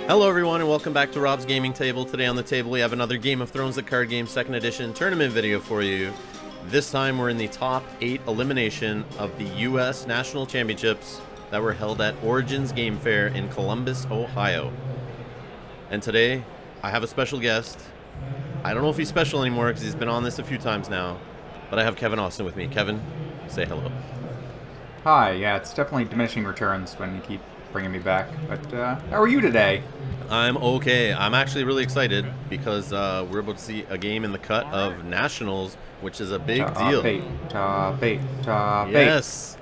Hello everyone and welcome back to Rob's Gaming Table. Today on the table we have another Game of Thrones the card game 2nd edition tournament video for you. This time we're in the top 8 elimination of the US National Championships that were held at Origins Game Fair in Columbus, Ohio. And today I have a special guest. I don't know if he's special anymore because he's been on this a few times now, but I have Kevin Austin with me. Kevin, say hello. Hi, yeah, it's definitely diminishing returns when you keep bringing me back, but how are you today? I'm okay. I'm actually really excited because we're about to see a game in the cut of Nationals, which is a big deal. Top eight. Yes.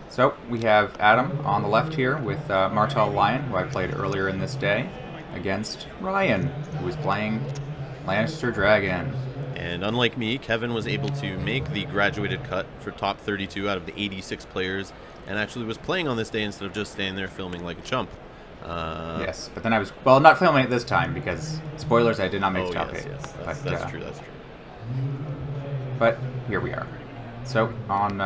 So we have Adam on the left here with Martell Lion, who I played earlier in this day, against Ryan, who is playing Lannister Dragon. And unlike me, Kevin was able to make the graduated cut for top 32 out of the 86 players, and actually was playing on this day instead of just standing there filming like a chump. Yes, but then I was, well, not filming it this time because, spoilers, I did not make top 8. Yes, That's true. But here we are. So, on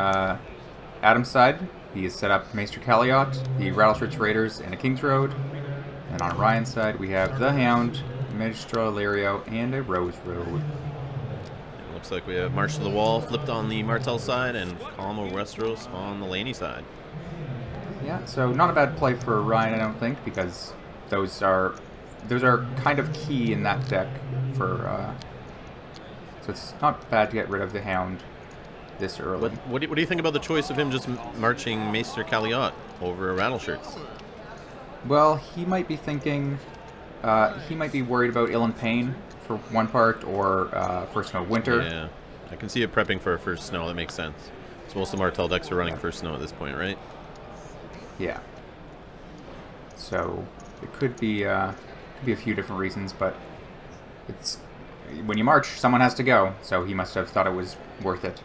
Adam's side, he has set up Maester Calliot, the Rattleshirts Raiders, and a King's Road. And on Ryan's side, we have the Hound, Magistra Illyrio, and a Rose Road. Looks like we have March to the Wall flipped on the Martell side and Calm of Westeros on the Laney side. Yeah, so not a bad play for Ryan, I don't think, because those are kind of key in that deck for. So it's not bad to get rid of the Hound this early. What do you think about the choice of him just marching Maester Calliot over Rattleshirts? Well, he might be thinking, he might be worried about Ill and Pain for one part, or First Snow Winter. Yeah, I can see it prepping for a First Snow. That makes sense. So most of the Martell decks are running First Snow at this point, right? Yeah. So it could be a few different reasons, but it's when you march, someone has to go. So he must have thought it was worth it.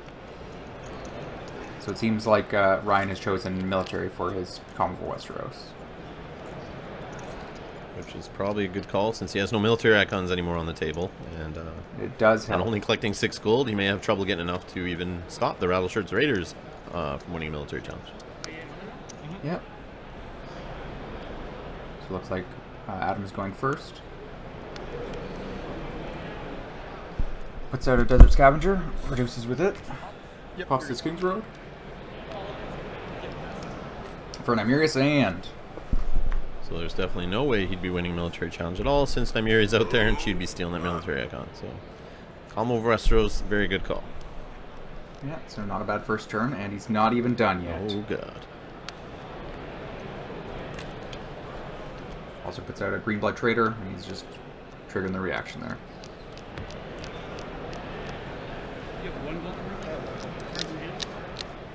So it seems like Ryan has chosen military for his Calm of Westeros. Which is probably a good call since he has no military icons anymore on the table, and it does help. And only collecting 6 gold, he may have trouble getting enough to even stop the Rattleshirts Raiders from winning a military challenge. Yep. So it looks like Adam's going first. Puts out a Desert Scavenger, produces with it. Yep. Pops this King's Road. For Nymeria and... So there's definitely no way he'd be winning military challenge at all since Nymearia's out there and she'd be stealing that military icon. So Calm over Westeros, very good call. Yeah, so not a bad first turn, and he's not even done yet. Oh god. Also puts out a Green Blood Trader, and he's just triggering the reaction there.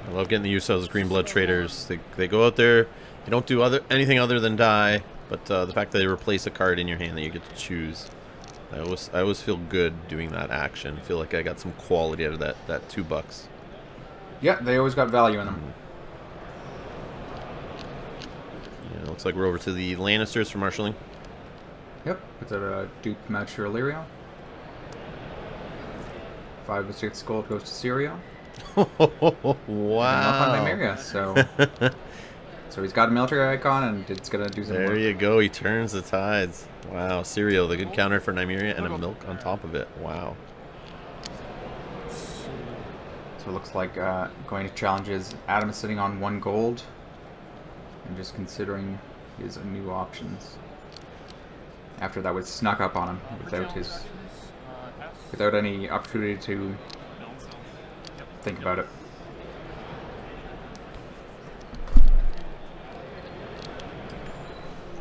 I love getting the use of those Green Blood Traders. They go out there. You don't do anything other than die, but the fact that they replace a card in your hand that you get to choose, I always feel good doing that action. I feel like I got some quality out of that $2. Yeah, they always got value in them. Yeah, looks like we're over to the Lannisters for marshalling. Yep, puts out a Duke Magistra Illyrio. 5 of 6 gold goes to Syria. Wow. And up on Nymeria, so... So he's got a military icon, and it's going to do some work. There you go. He turns the tides. Wow. Cereal, the good counter for Nymeria, and a milk on top of it. Wow. So it looks like going to challenges. Adam is sitting on 1 gold, and just considering his new options. After that was snuck up on him without any opportunity to think about it.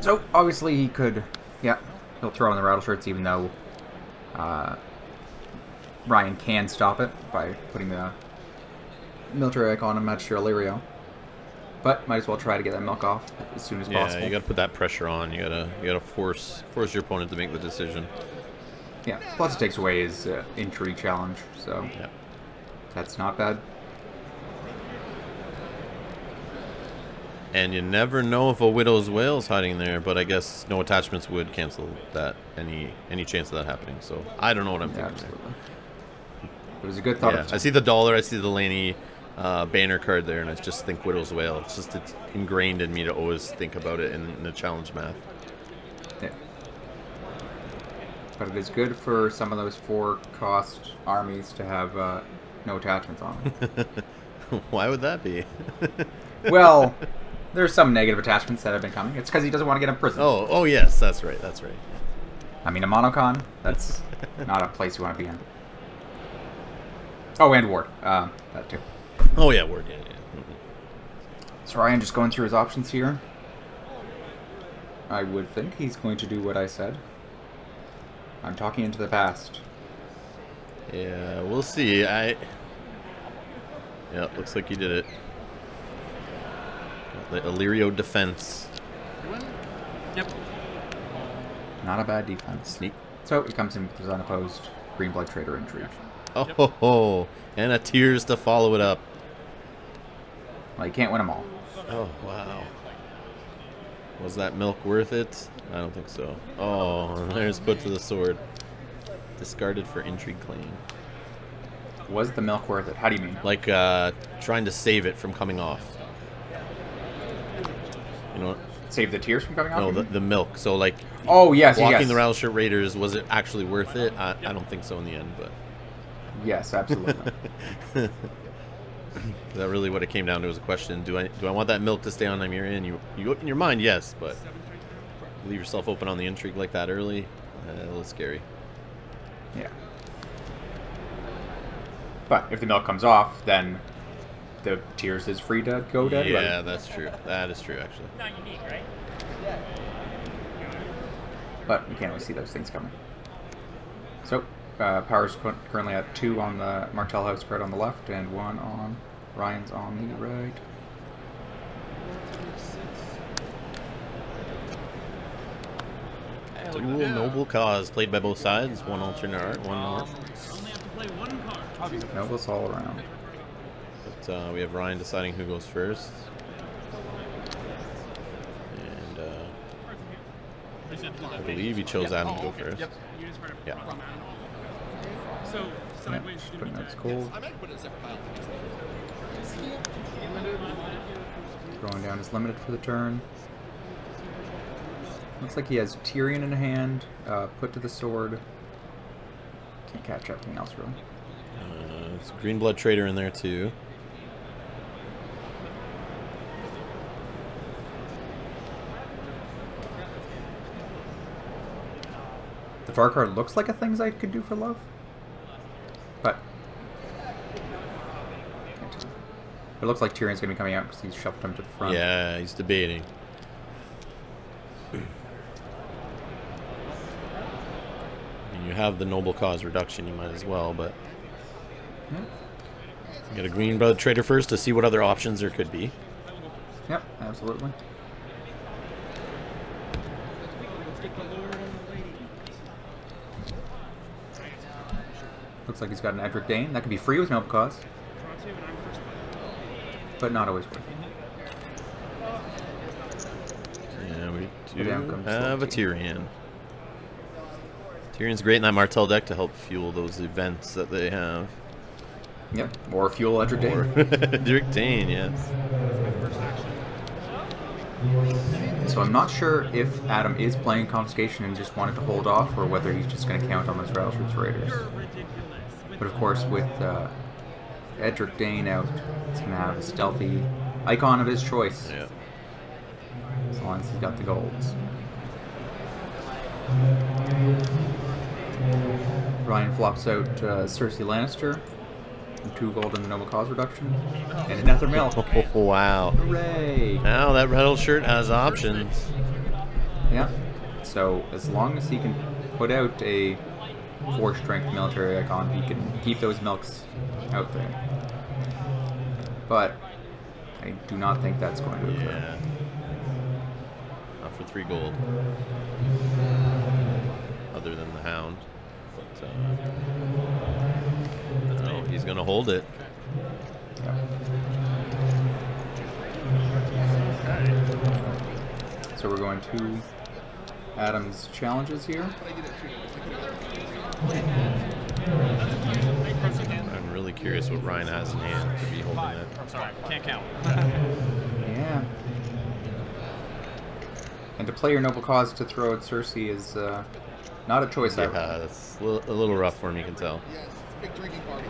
So, obviously he could, yeah, he'll throw in the Rattleshirts even though Ryan can stop it by putting the military icon on Magistra Illyrio. But might as well try to get that milk off as soon as possible. Yeah, you gotta put that pressure on. You gotta force your opponent to make the decision. Yeah, plus it takes away his intrigue challenge, so yeah. That's not bad. And you never know if a Widow's Wail's hiding there, but I guess no attachments would cancel that any chance of that happening. So I don't know what I'm thinking there. It was a good thought. Yeah, I see the dollar, I see the Laney banner card there, and I just think Widow's Wail. It's ingrained in me to always think about it in the challenge math. But it is good for some of those 4-cost armies to have no attachments on them. Why would that be? Well, there's some negative attachments that have been coming. It's because he doesn't want to get imprisoned. Oh yes, that's right, that's right. I mean, a monocon, that's not a place you want to be in. Oh, and Ward. That too. Oh yeah, Ward, yeah. So Ryan just going through his options here. I would think he's going to do what I said. I'm talking into the past. Yeah, we'll see. Yeah, looks like you did it. Got the Illyrio defense. Yep. Not a bad defense. Sneak. So he comes in with his unopposed Green Blood Trader intrigue. Oh, ho, ho. And a Tears to follow it up. Well, you can't win them all. Oh, wow. Was that milk worth it? I don't think so. Oh, and there's put to the sword. Discarded for intrigue claim. Was the milk worth it? How do you mean? Like, trying to save it from coming off. You know what? Save the tears from coming off? No, the milk. So, like, oh, yes, walking yes. the Rattleshirt Raiders, was it actually worth it? I don't think so in the end, but... Yes, absolutely. Is that really what it came down to? Was a question: Do I want that milk to stay on Nymeria? You in your mind, yes, but leave yourself open on the intrigue like that early, a little scary. Yeah. But if the milk comes off, then the tears is free to go dead. Yeah, right? that's true. That is true, actually. Not unique, right? But you can't always see those things coming. So, Power's currently at 2 on the Martell House card on the left, and 1 on Ryan's on the right. Dual noble cause played by both sides. One alternate art, one north. Only have to play one card. Nobles all around. But we have Ryan deciding who goes first. And I believe he chose Adam to go first. Yep. Yeah. So, sideways. Just putting out his cold. Throwing down his limited for the turn. Looks like he has Tyrion in hand, put to the sword. Can't catch anything else really. It's a Green Blood Trader in there too. The far card looks like a things I could do for love, but can't tell. It looks like Tyrion's gonna be coming out because he's shoved him to the front. Yeah, he's debating. You have the noble cause reduction, you might as well, but Yeah. get a Green Blood Trader first to see what other options there could be. Yep, absolutely. Looks like he's got an Edric Dane. That could be free with noble cause, but not always worth it. Yeah, we But down do comes have a Loki. Tyrion. Tyrion's great in that Martell deck to help fuel those events that they have. Yep, or fuel Edric Dane. Or Dirk Dane, yes. So I'm not sure if Adam is playing Confiscation and just wanted to hold off, or whether he's just going to count on those Rattleshirt's Raiders. But of course, with Edric Dane out, he's going to have a stealthy icon of his choice. Yeah. As long as he's got the golds. Ryan flops out Cersei Lannister, 2 gold in the noble cause reduction, and another milk. Oh, wow. Hooray! Now that Rattleshirt has options. Yeah. So as long as he can put out a 4-strength military icon, he can keep those milks out there. But I do not think that's going to occur. Yeah. Not for 3 gold. Other than the Hound. But, no, he's going to hold it. Yep. So we're going to Adam's challenges here. I'm really curious what Ryan has in hand to be holding it. I'm sorry, can't count. Yeah. And to play your noble cause to throw at Cersei is Not a choice Yeah, out. it's a little rough for him, you can tell. Yes, it's a big drinking party.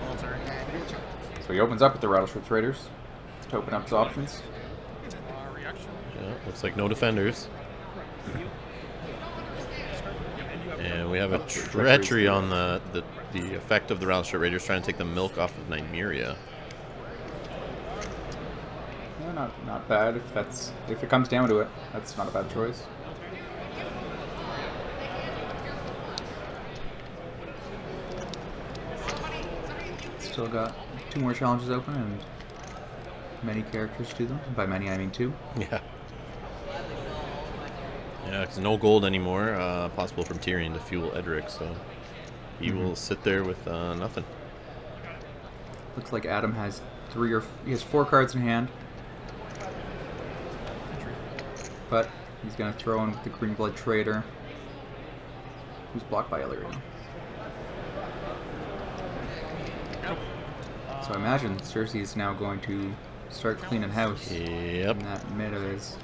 And your turn. So he opens up with the Rattleshirts Raiders to open up his options. Reaction. Yeah, looks like no defenders. And we have a treachery on the effect of the Rattleshirt Raiders trying to take the milk off of Nymeria. Yeah, not bad if it comes down to it. That's not a bad choice. Still got 2 more challenges open and many characters to them. By many, I mean 2. Yeah. Yeah, it's no gold anymore. Possible from Tyrion to fuel Edric, so he will sit there with nothing. Looks like Adam has he has 4 cards in hand. But he's going to throw in with the Green Blood Trader, who's blocked by Illyrio. So I imagine Cersei is now going to start cleaning house. Yep. In that mid of his.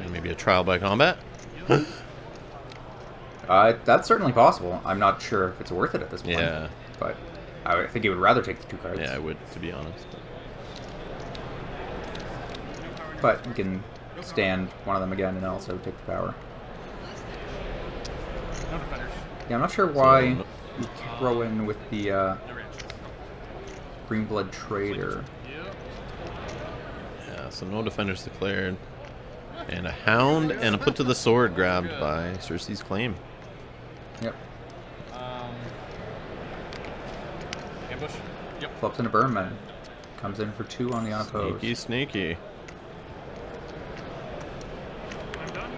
And maybe a trial by combat. That's certainly possible. I'm not sure if it's worth it at this point. Yeah. But I think he would rather take the 2 cards. Yeah, I would, to be honest. But he can stand one of them again and also take the power. No defenders. Yeah, I'm not sure why So, you throw in with the No reaction. Green Blood Trader. Yeah, so no defenders declared. And a hound and a put to the sword grabbed by Cersei's claim. Yep. Ambush. Yep. Flops into Burnman. Comes in for 2 on the unopposed. Sneaky, sneaky. I'm done.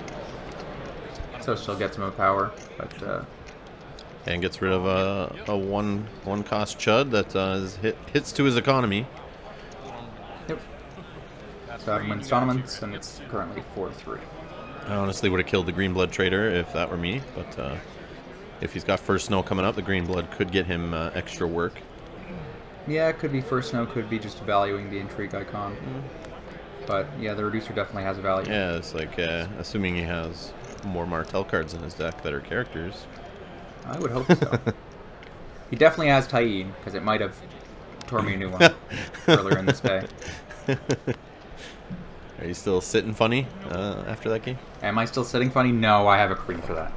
So still gets him a power, but And gets rid of a one cost chud that hits to his economy. yep. So Adam wins tournaments, and it's currently 4-3. I honestly would have killed the Green Blood Trader if that were me, but if he's got first snow coming up, the Green Blood could get him extra work. Yeah, it could be first snow, could be just valuing the intrigue icon. But yeah, the reducer definitely has a value. Yeah, it's like assuming he has more Martell cards in his deck that are characters. I would hope so. He definitely has Taid, because it might have tore me a new one earlier in this day. Are you still sitting funny after that game? Am I still sitting funny? No, I have a queen for that.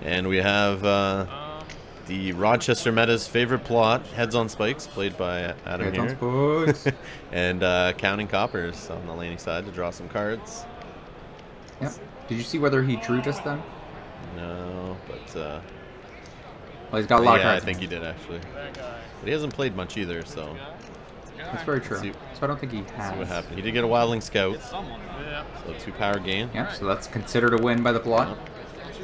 And we have the Rochester Meta's favorite plot, Heads on Spikes, played by Adam Heads on here. Spikes. And Counting Coppers on the laning side to draw some cards. Yep. Did you see whether he drew just then? No, but Well, he's got a lot of yeah, I cards. think he did actually. But he hasn't played much either, so That's very true. See- So I don't think he has. see what happened. He did get a Wildling Scout, Someone. Yeah. so 2 power gain. Yep, so that's considered a win by the plot.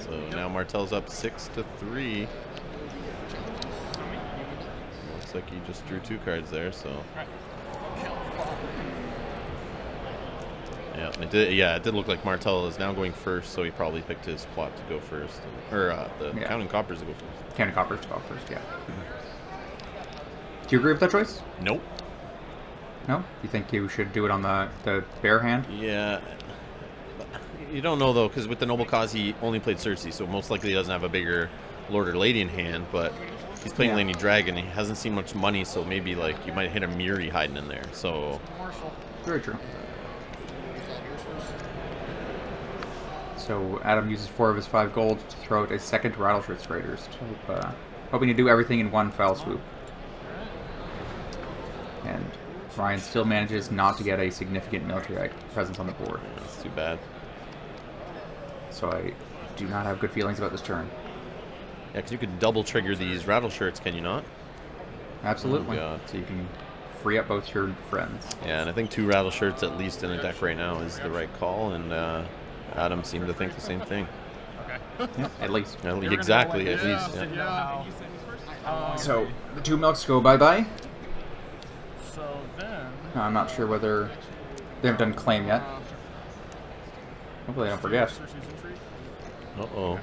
So now Martell's up 6-3. Looks like he just drew 2 cards there, so. Yeah, it did look like Martell is now going first, so he probably picked his plot to go first. Or the Yeah. Counting Coppers to go first. Counting Coppers to go first, yeah. Do you agree with that choice? Nope. No? You think you should do it on the bare hand? Yeah. You don't know, though, because with the Noble Cause, he only played Cersei, so most likely he doesn't have a bigger Lord or Lady in hand, but he's playing Yeah. Lady Dragon. He hasn't seen much money, so maybe, like, you might hit a Miri hiding in there, so. Very true. So Adam uses 4 of his 5 gold to throw out a second Rattleshirts Raiders, hoping to do everything in one fell swoop. And Ryan still manages not to get a significant military presence on the board. That's too bad. So I do not have good feelings about this turn. Yeah, because you could double trigger these Rattleshirts, can you not? Absolutely. Oh, God. So you can free up both your friends. Yeah, and I think 2 Rattleshirts at least in a deck right now is the right call, and Adam seemed to think the same thing. Yeah, at least. Exactly, at least. Yeah. Yeah. So the 2 milks go bye-bye. So then. No, I'm not sure whether they haven't done claim yet. Hopefully I don't forget. Uh-oh.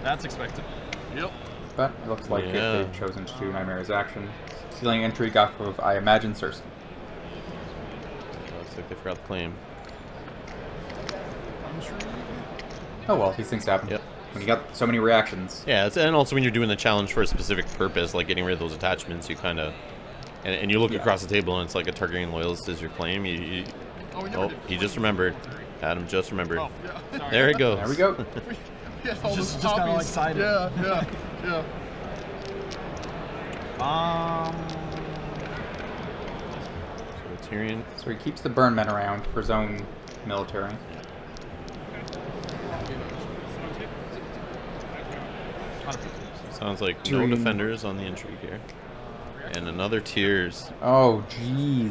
That's expected. Yep. But it looks like Yeah. they've chosen to do Nymearia's action. Stealing intrigue off of, I imagine, Cersei. Looks like they forgot the claim. Intrigue. Oh well, these things happen. Yep. When you got so many reactions. Yeah, and also when you're doing the challenge for a specific purpose, like getting rid of those attachments, you kind of... And you look across the table and it's like a Targaryen loyalist is your claim. Oh, he just remembered. Adam just remembered. Oh, yeah. Sorry. There it goes. There we go. Yes, all Just those kind of copies. excited. Yeah. So Tyrion... So he keeps the burn men around for his own military. Sounds like no defenders on the intrigue here. And another Tears. Oh, And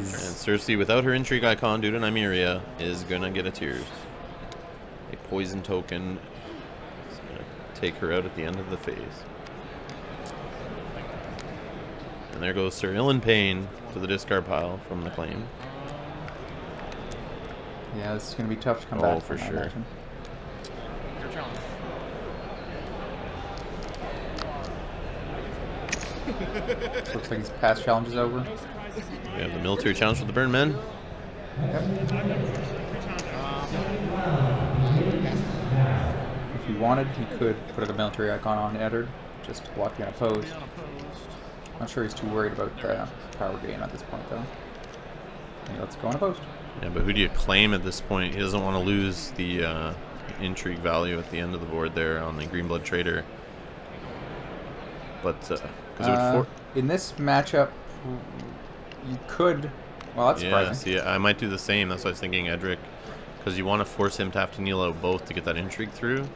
jeez. Cersei, without her intrigue icon due to Nymeria, is gonna get a Tears. A poison token is gonna take her out at the end of the phase. And there goes Sir Ilyn Payne to the discard pile from the claim. Yeah, this is going to be tough to come Oh, back for from, I sure. imagine. Your challenge. Looks like his past challenge is over. We have the military challenge for the Burn Men. If he wanted, he could put a military icon on Eddard, just to block the unopposed. Not sure he's too worried about the power gain at this point, though. Okay, let's go unopposed. Yeah, but who do you claim at this point? He doesn't want to lose the intrigue value at the end of the board there on the Greenblood Trader. But, because it would in this matchup, you could... Well, that's yeah, surprising. see, I might do the same. That's what I was thinking, Edric. Because you want to force him to have to kneel out both to get that intrigue through.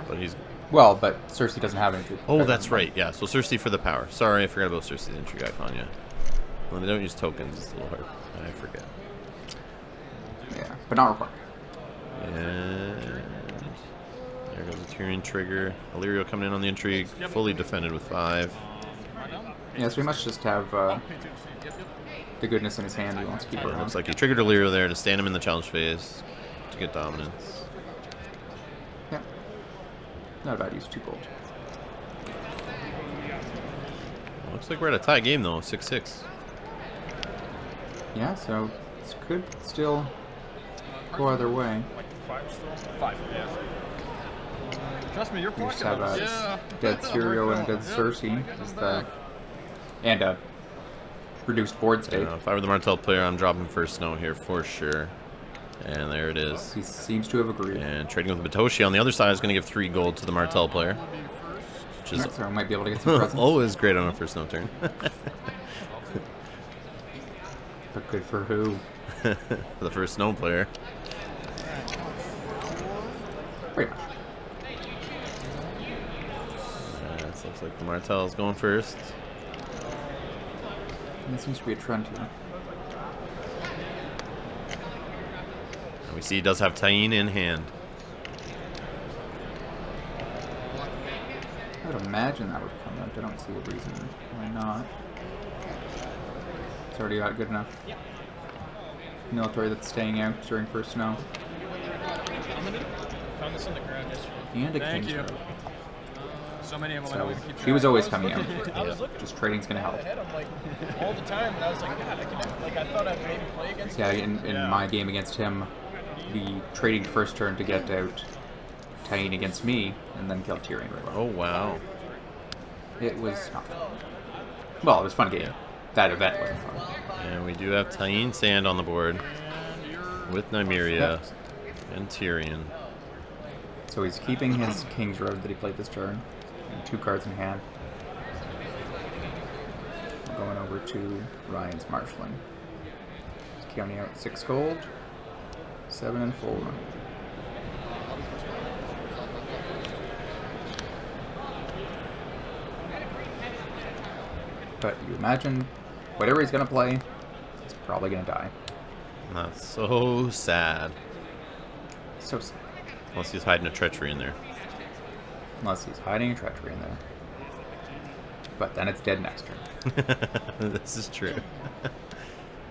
But he's... Well, but Cersei doesn't have any. Oh, that's right. Yeah, so Cersei for the power. Sorry, I forgot about Cersei's intrigue icon, yeah. When they don't use tokens, it's a little hard. I forget. Yeah, but not required. And there goes the Tyrion trigger. Illyrio coming in on the intrigue, fully defended with 5. Yeah, so we must just have the goodness in his hand he wants to keep around. Looks like he triggered Illyrio there to stand him in the challenge phase to get dominance. Yeah. Not bad use, 2 gold. Looks like we're at a tie game though, 6-6. Yeah, so this could still go either way. Like 5 still? 5, yeah. Trust me, you're We just collecting have those. a Yeah. dead Syrio and a dead Cersei. Is the, and a reduced board state. If I were the Martell player, I'm dropping first snow here for sure. And there it is. He seems to have agreed. And trading with Batoshi on the other side is going to give 3 gold to the Martell player. Which is So I might be able to get some presents. always great on a first snow turn. But good for who? For the first snow player. Pretty much. So looks like the Martell's going first. There seems to be a trend here. And we see he does have Tyene in hand. I would imagine that would come out. I don't see a reason why not. It's already got good enough military that's staying out during first snow. Found this on the ground yesterday. And a Thank King's you. Road. So many of them. I So don't even keep he was track. always coming out. I was looking Just trading's gonna help. ahead. I'm like all the time, and I was like, God, I can like I thought I'd maybe play against. Yeah, him. in my game against him, the trading first turn to get out Tyene against me, and then kill Tyrion right away. Oh, wow. It was not fun. Well, it was a fun game. That event wasn't fun. And we do have Tyene Sand on the board with Nymeria Yep. and Tyrion. So he's keeping his King's Road that he played this turn, and 2 cards in hand. Going over to Ryan's Marshalling. He's counting out 6 gold, 7 and 4. But you imagine, whatever he's gonna play, he's probably gonna die. And that's so sad. So sad. Unless he's hiding a treachery in there. Unless he's hiding a treachery in there. But then it's dead next turn. This is true.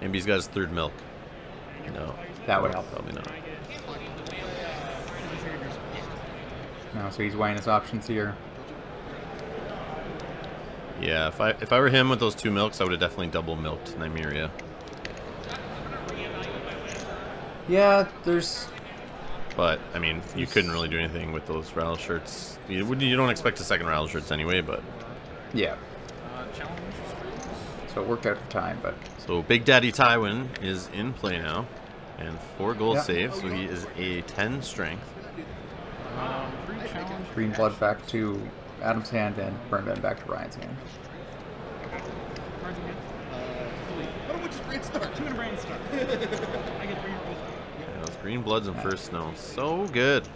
Maybe he's got his 3rd milk. No. That would help. Probably not. No, so he's weighing his options here. Yeah, if I were him with those 2 milks, I would have definitely double milked Nymeria. Yeah, there's... But, I mean, you couldn't really do anything with those rattle shirts. You don't expect a second rattle shirts anyway, but... Yeah. So it worked out for time, but... So Big Daddy Tywin is in play now. And 4 goal Yeah. saves, so he is a 10 strength. Green blood back to Adam's hand and burn Ben back to Ryan's hand. Why don't we just brainstorm? 2 and a brainstorm. I get 3 rolls. Yeah, those green bloods and first snow. So good.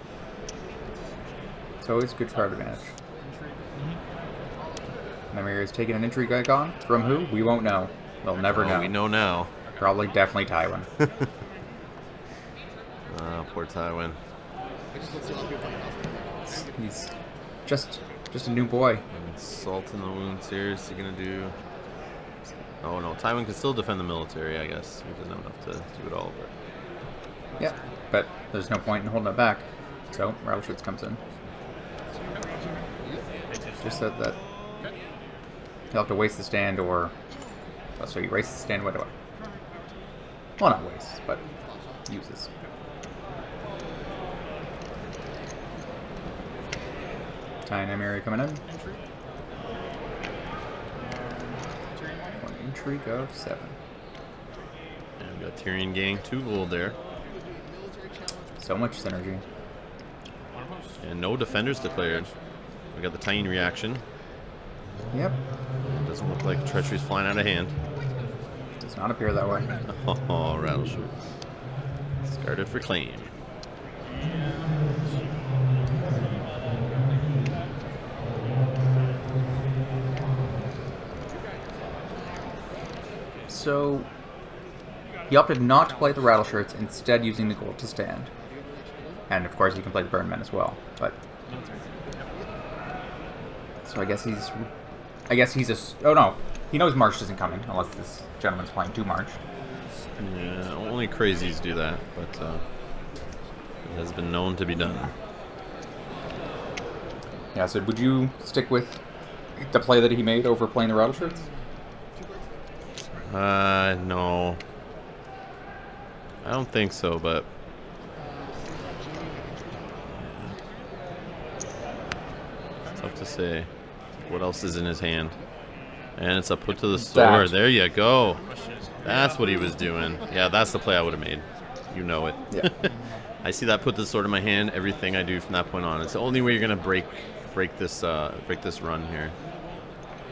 It's always good card advantage. Nymeria is taking an intrigue icon. From who? We won't know. We'll never know. We know now. Probably definitely Tywin. Poor Tywin. I just don't see a lot of people playing house. He's just a new boy. And salt in the wounds here. Is he going to do... Oh no, Tywin can still defend the military, I guess. He doesn't have enough to do it all, but... Yeah, but there's no point in holding it back. So, Rattleshoots comes in. Just said that he'll have to waste the stand or... Oh, so he wastes the stand, what do I... Well, not wastes, but uses. Ty Nymeria coming in. One intrigue of 7. And we got Tyrion Gang, 2 gold there. So much synergy. And no defenders declared. We got the Tyene reaction. Yep. Doesn't look like treachery's flying out of hand. Does not appear that way. Oh, Rattleshoot. Discarded for claim. So, he opted not to play the Rattleshirts, instead using the gold to stand. And of course, he can play the Burn Men as well. But so I guess he's a. Oh no, he knows March isn't coming unless this gentleman's playing 2 March. Yeah, only crazies do that, but it has been known to be done. Yeah. So would you stick with the play that he made over playing the Rattleshirts? No. I don't think so, but... Yeah. It's tough to say. What else is in his hand? And it's a put to the sword. There you go. That's what he was doing. Yeah, that's the play I would have made. You know it. Yeah. I see that put the sword in my hand. Everything I do from that point on. It's the only way you're gonna break this run here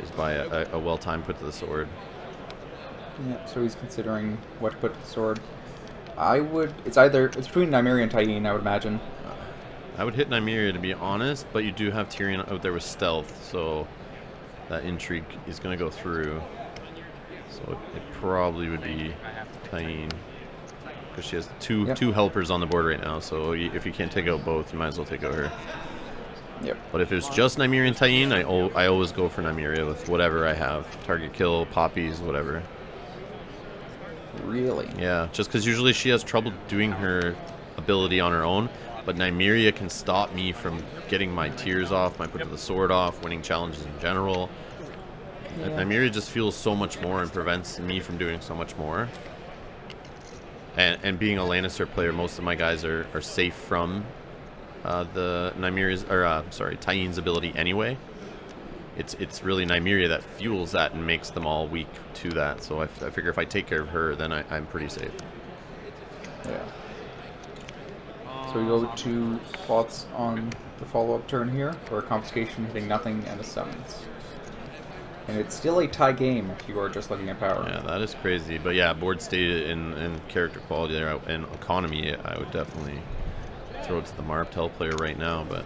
is by a well-timed put to the sword. Yeah, so he's considering what to put to the sword. It's between Nymeria and Tyene, I would imagine. I would hit Nymeria, to be honest, but you do have Tyrion out there with stealth, so that intrigue is going to go through. So it probably would be Tyene, because she has two helpers on the board right now, so if you can't take out both, you might as well take out her. Yep. But if it's just Nymeria and Tyene, I always go for Nymeria with whatever I have. Target kill, poppies, whatever. Really? Yeah, just because usually she has trouble doing her ability on her own, but Nymeria can stop me from getting my tears off, my put to the sword off, winning challenges in general. Yeah. Nymeria just feels so much more and prevents me from doing so much more. And being a Lannister player, most of my guys are safe from the Nymeria's, or Tyene's ability anyway. It's really Nymeria that fuels that and makes them all weak to that. So I figure if I take care of her, then I'm pretty safe. Yeah. So we go to plots on the follow-up turn here for a confiscation hitting nothing and a summons. And it's still a tie game if you are just looking at power. Yeah, that is crazy. But yeah, board state and character quality there and economy, I would definitely throw it to the Martell player right now. But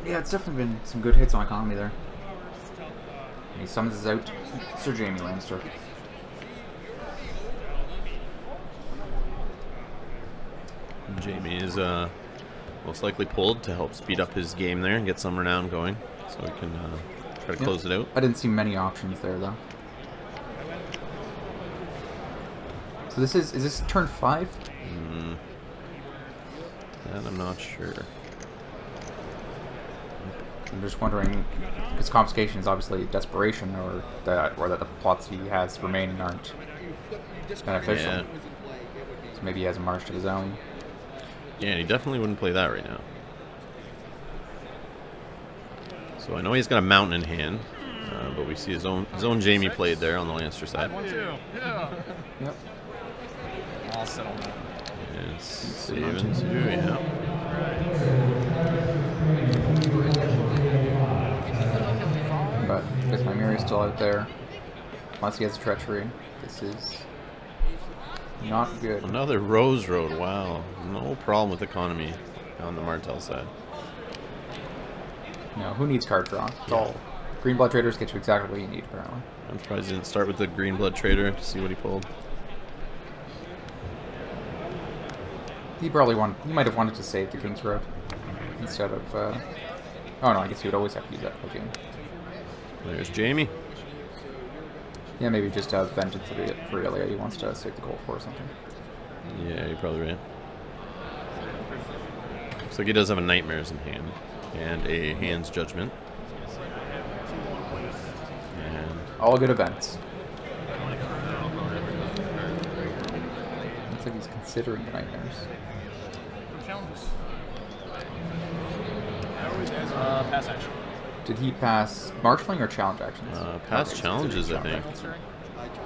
yeah, it's definitely been some good hits on economy there. And he summons out Sir Jaime Lannister. Jaime is most likely pulled to help speed up his game there and get some renown going, so we can try to close it out. I didn't see many options there though. So is this turn 5? That I'm not sure. I'm just wondering, because confiscation is obviously desperation, or that the plots he has remaining aren't beneficial. Yeah. So maybe he has a march of his own. Yeah, and he definitely wouldn't play that right now. So I know he's got a mountain in hand, but we see his own Jamie played there on the Lannister side. 1-2. Yeah. Yep. I'll settle that. And saving too, yeah. But because my mirror is still out there, unless he has a treachery, this is not good. Another Rose Road, wow. No problem with economy on the Martell side. No, who needs card draw? It's all green blood traders get you exactly what you need, apparently. I'm surprised he didn't start with the Green Blood Trader to see what he pulled. He might have wanted to save the King's Road instead of. Oh no, I guess he would always have to use that for Jamie. There's Jamie. Yeah, maybe just vengeance for Ilya. He wants to save the gold for or something. Yeah, you're probably right. Looks like he does have a Nightmares in hand and a Hand's Judgment. And all good events. Looks like he's considering the Nightmares. Pass action. Did he pass marshalling or challenge actions? pass Okay, challenges, I considering think. challenge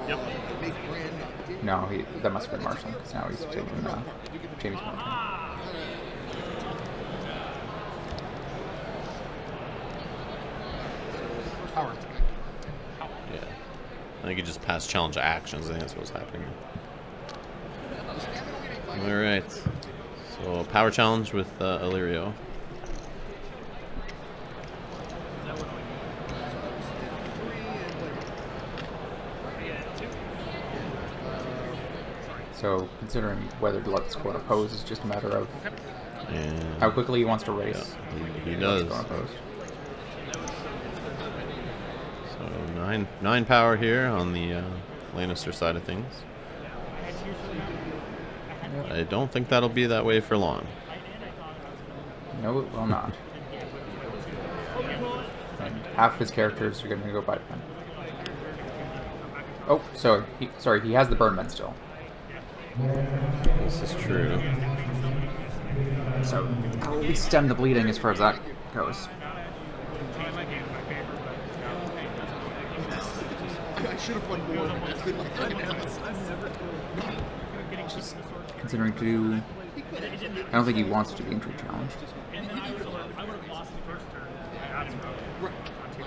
Yep. actions. No, that must have been marshalling because now he's taking Jamie's marshalling. Power. Yeah. I think he just passed challenge actions. I think that's what's happening. Alright. So, power challenge with Illyrio. So, considering whether to let this go unopposed is just a matter of And how quickly he wants to race. yeah, he does. Go unopposed. So, 9 power here on the Lannister side of things. Yep. I don't think that'll be that way for long. No, it will not. And half his characters are going to go by then. Oh, so he has the burn men still. This is true. So I'll at least stem the bleeding as far as that goes. I should have won more. That's been my Just considering to do... I don't think he wants to do the injury challenge.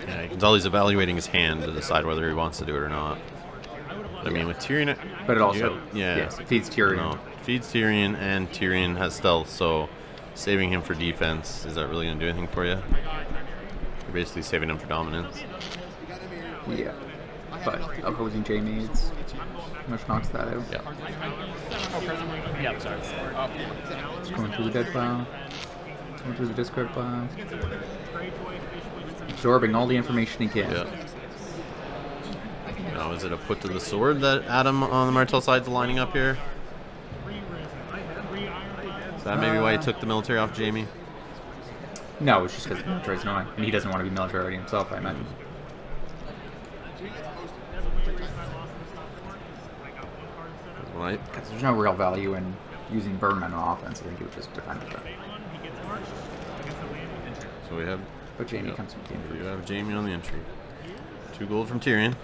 Yeah, you can tell he's evaluating his hand to decide whether he wants to do it or not. I mean, with Tyrion... But it also yes, it feeds Tyrion. No, feeds Tyrion, and Tyrion has stealth, so saving him for defense, is that really going to do anything for you? You're basically saving him for dominance. Yeah. But opposing Jamie, it's much knocks that out. Yeah. Yeah, sorry. Just going through the dead pile. Going through the discard pile. Absorbing all the information he can. Yeah. Now, is it a put to the sword that Adam on the Martell side's lining up here? Is that maybe why he took the military off Jamie? No, it's just because the military's annoying. And he doesn't want to be military ready himself, I imagine. Right. Because there's no real value in using Burnman on offense. I think he would just defend it. So we have... But Jamie comes with the injury. We have Jamie on the entry. 2 gold from Tyrion.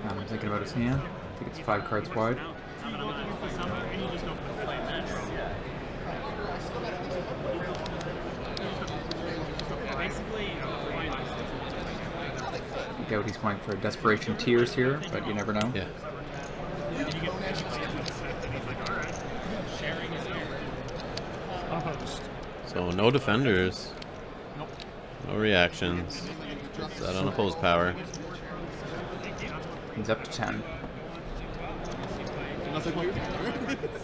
I'm thinking about his hand. I think it's 5 cards wide. I doubt he's going for desperation tears here, but you never know. Yeah. So no defenders. No reactions. Is that unopposed power? He's up to 10.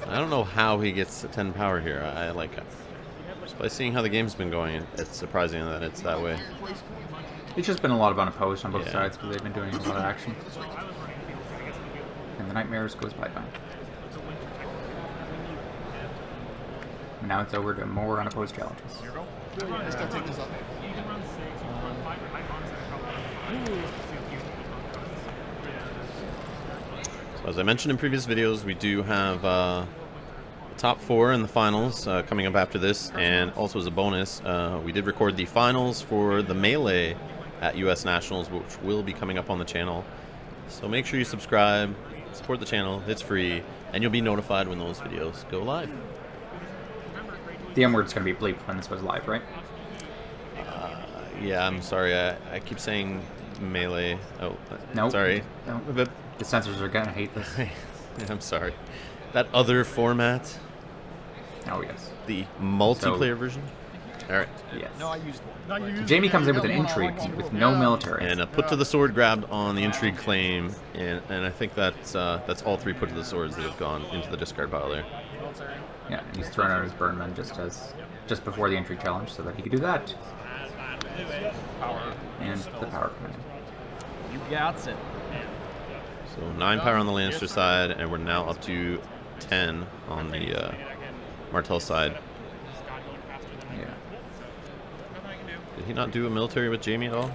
I don't know how he gets 10 power here. I like it. Just by seeing how the game's been going, it's surprising that it's that way. It's just been a lot of unopposed on both Yeah. sides because they've been doing a lot of action. And the Nightmares goes bye-bye. And now it's over to more unopposed challenges. I still take this up. So as I mentioned in previous videos, we do have the top 4 in the finals coming up after this, and also as a bonus, we did record the finals for the Melee at US Nationals, which will be coming up on the channel. So make sure you subscribe, support the channel, it's free, and you'll be notified when those videos go live. The M word's going to be bleeped when this goes live, right? Yeah, I'm sorry, I keep saying Melee. Oh, Nope. sorry. No. But The censors are going to hate this. I'm sorry. That other format, Oh, yes. the multiplayer version. All right. Yes. No, I used one. No, you used Jamie it. comes in with You an got one, I intrigue want with to no go. military. And a put to the sword grabbed on the intrigue claim, and I think that's all 3 put to the swords that have gone into the discard pile there. Yeah, and he's thrown out his Burnman just before the intrigue challenge so that he could do that. Power. And the power command. You got it. So 9 power on the Lannister side, and we're now up to 10 on the Martell side. Yeah. Did he not do a military with Jamie at all?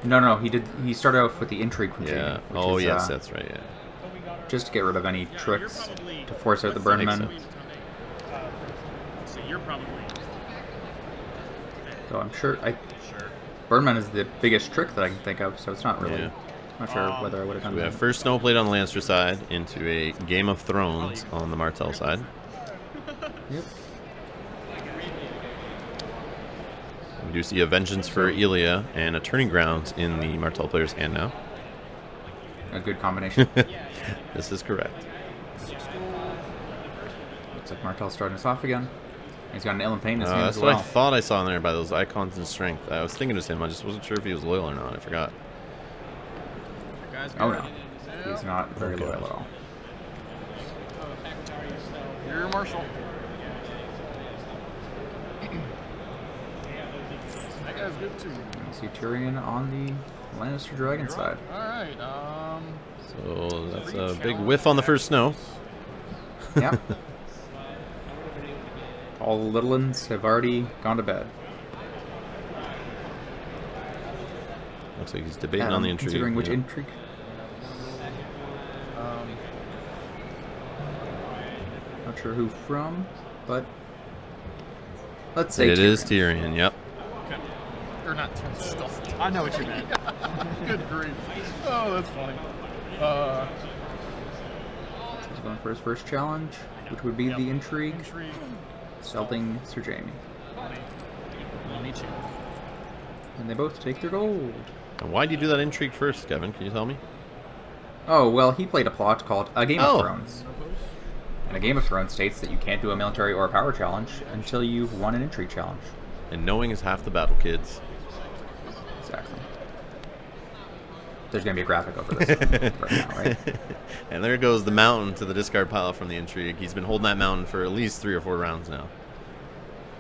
No, he did. He started off with the intrigue from Yeah. Jamie, which Oh, is, yes, that's right. Yeah. just to get rid of any tricks to force out the Burnman. Makes sense. So you're probably. So I'm sure Burnman is the biggest trick that I can think of, so it's not really. Yeah. I'm not sure whether I would have done We that. have first Snowblade on the Lannister side into a Game of Thrones on the Martell side. Yep. We do see a Vengeance for Elia and a Turning Grounds in the Martell player's hand now. A good combination. This is correct. Looks like Martell's starting us off again. He's got an Ill and Pain in his hand That's as what well. I thought I saw in there by those icons and strength. I was thinking it was him. I just wasn't sure if he was loyal or not. I forgot. Oh no, he's not very Okay. loyal at all. You're Marshall. That guy's good too. You see Tyrion on the Lannister Dragon side. Alright, So that's a big whiff on the first snow. Yeah. All the little ones have already gone to bed. Looks like he's debating on the intrigue. Considering which yeah. intrigue. Not sure who from, but let's say It Tyrion. is Tyrion, yep. or not stuff. I know what you meant. Good grief. Oh, that's funny. He's going for his first challenge, which would be the intrigue, Intrigue. Selting Sir Jamie. Me too. And they both take their gold. And why do you do that intrigue first, Kevin? Can you tell me? Oh, well, he played a plot called A Game Oh. of Thrones. And A Game of Thrones states that you can't do a military or a power challenge until you've won an intrigue challenge. And knowing is half the battle, kids. Exactly. There's going to be a graphic over this right now, right? And there goes the mountain to the discard pile from the intrigue. He's been holding that mountain for at least 3 or 4 rounds now.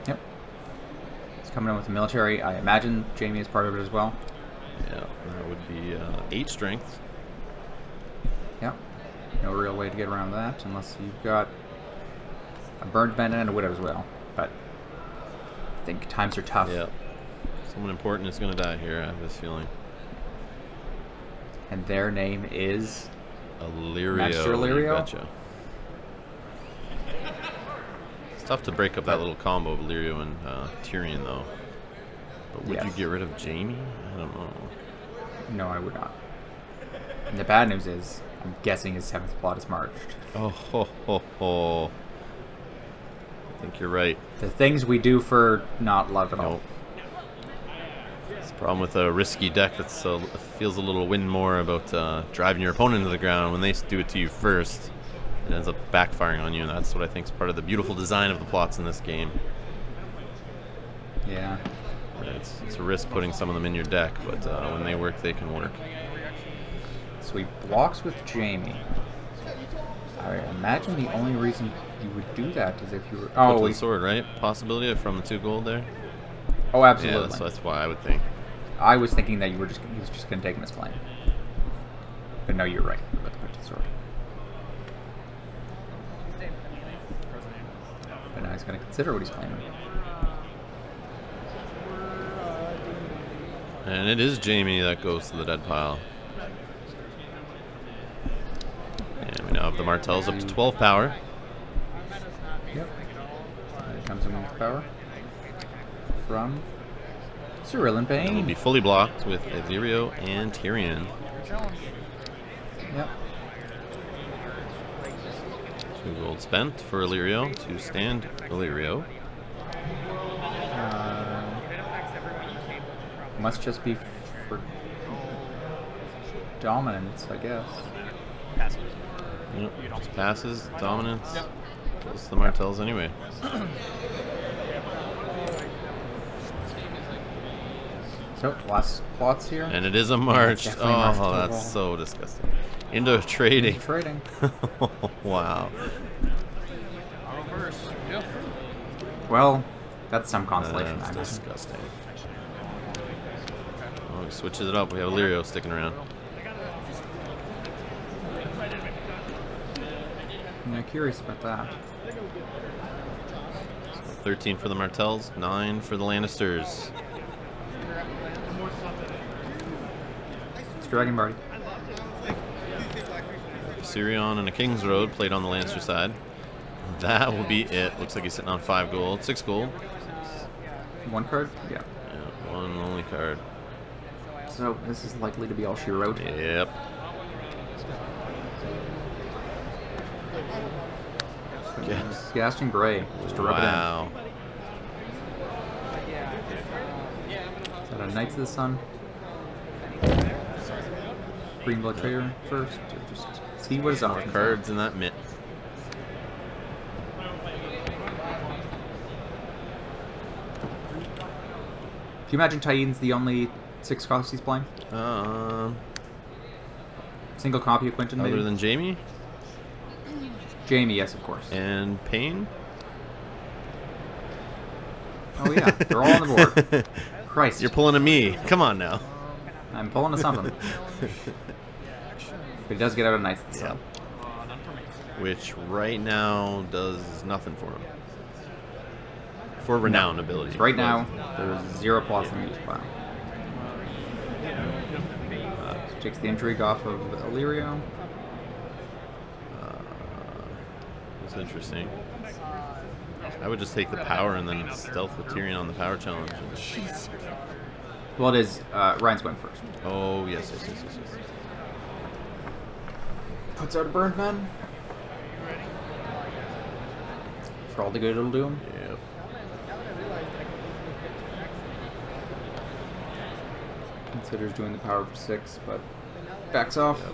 Yep. He's coming in with the military. I imagine Jamie is part of it as well. Yeah, that would be 8 strength. Yep. No real way to get around that unless you've got a burned man and a widow as well. But I think times are tough. Yeah. Someone important is going to die here, I have this feeling. And their name is Illyrio. Master Illyrio? You betcha. It's tough to break up that little combo of Illyrio and Tyrion, though. But would you Yes. get rid of Jamie? I don't know. No, I would not. And the bad news is, I'm guessing his 7th plot is marched. Oh, ho, ho, ho. I think you're right. The things we do for not love at all. Nope. It's the problem with a risky deck that feels a little win more about driving your opponent into the ground. When they do it to you first, it ends up backfiring on you, and that's what I think is part of the beautiful design of the plots in this game. Yeah. It's a risk putting some of them in your deck, but when they work, they can work. So he blocks with Jamie. I imagine the only reason you would do that is if you were... Put Oh, to the sword, right? Possibility from the 2 gold there? oh, absolutely. Yeah, that's why I would think. I was thinking that he was just going to take him as claim. But no, you're right. Let's put to the sword. But now he's going to consider what he's claiming. And it is Jamie that goes to the dead pile. And we now have the Martells up to 12 power. Yep. Here comes in with power from Cyril and It will Payne. be fully blocked with Illyrio and Tyrion. Yep. 2 gold spent for Illyrio to stand Illyrio. Must just be for dominance, I guess. Yep, just passes, dominance. Goes to the Martells anyway. So, last plots here. And it is a march. Definitely a march Oh, total. that's so disgusting. Into trading. Trading. Wow. Well, that's some consolation. That's I imagine. disgusting. Oh, he switches it up. We have Illyrio sticking around. Yeah, curious about that. 13 for the Martells, 9 for the Lannisters. It's Dragon Party. Sirion and a King's Road played on the Lannister side. That will be it. Looks like he's sitting on 5 gold, 6 gold. 1 card? Yeah. Yeah, 1 only card. So, this is likely to be all she wrote. Yep. Yes. Gaston Gray. Just to rub Wow. it in. Is that a Knights of the Sun? Green Blood Trader first. Or just see what his More options are. cards in that mitt. Do you imagine Titans the only 6 costs he's playing? Single copy of Quentin, maybe? Other than Jamie Jamie, yes, of course. and Payne. Oh yeah, they're all on the board. Christ. You're pulling a me. Come on now. I'm pulling to something. But he does get out of Knights of the Sun. Which right now does nothing for him. For renown ability. Right now, there's 0 plots in the use pile. So takes the intrigue off of Illyrio. That's interesting. I would just take the power and then stealth with Tyrion on the power challenge. Well, it is. Ryan's going first. Oh, yes. Puts out a burn man. For all the good it'll do him. Yep. Considers doing the power for 6, but backs off. Yep.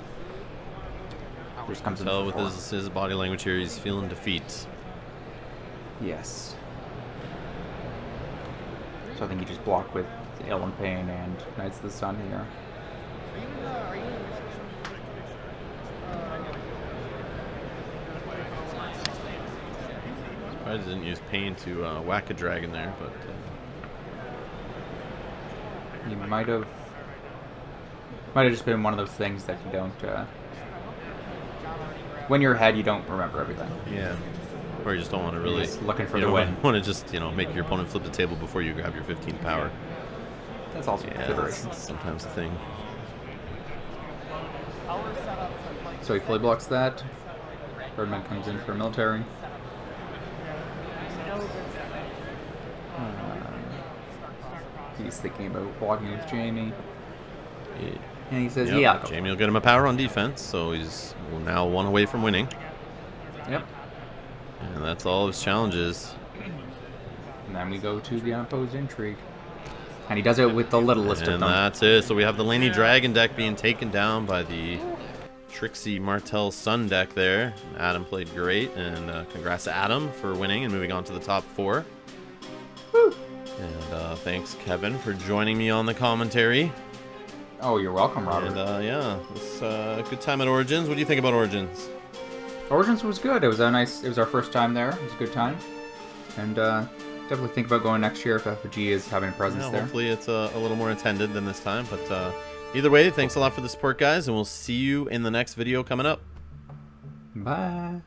Just comes in Tell for with 4. his body language here, he's feeling defeat. Yes. So I think you just block with Ellen Payne and Knights of the Sun here. Probably didn't use Payne to whack a dragon there, but You might have just been one of those things that you don't. When you're ahead, you don't remember everything. yeah. Or you just don't want to really. Just looking for you the don't win. want to just make your opponent flip the table before you grab your 15 power. That's also a Yeah, consideration. that's sometimes a thing. So he fully blocks that. Birdman comes in for military. He's thinking about blocking with Jamie. And he says, Yep, yeah, I'll go. Jamie will get him a power on defense, so he's now 1 away from winning. Yep. And that's all of his challenges. And then we go to the unopposed intrigue. And he does it with the littlest of And them. that's it. So we have the Laney Dragon deck being taken down by the Trixie Martell Sun deck there. Adam played great, and congrats to Adam for winning and moving on to the top 4. Woo. And thanks, Kevin, for joining me on the commentary. Oh, you're welcome, Robert. And yeah, it's a good time at Origins. What do you think about Origins? Origins was good. It was our first time there. It was a good time. And definitely think about going next year if FG is having a presence Yeah, there. hopefully it's a little more attended than this time. But either way, thanks a lot for the support, guys, and we'll see you in the next video coming up. Bye.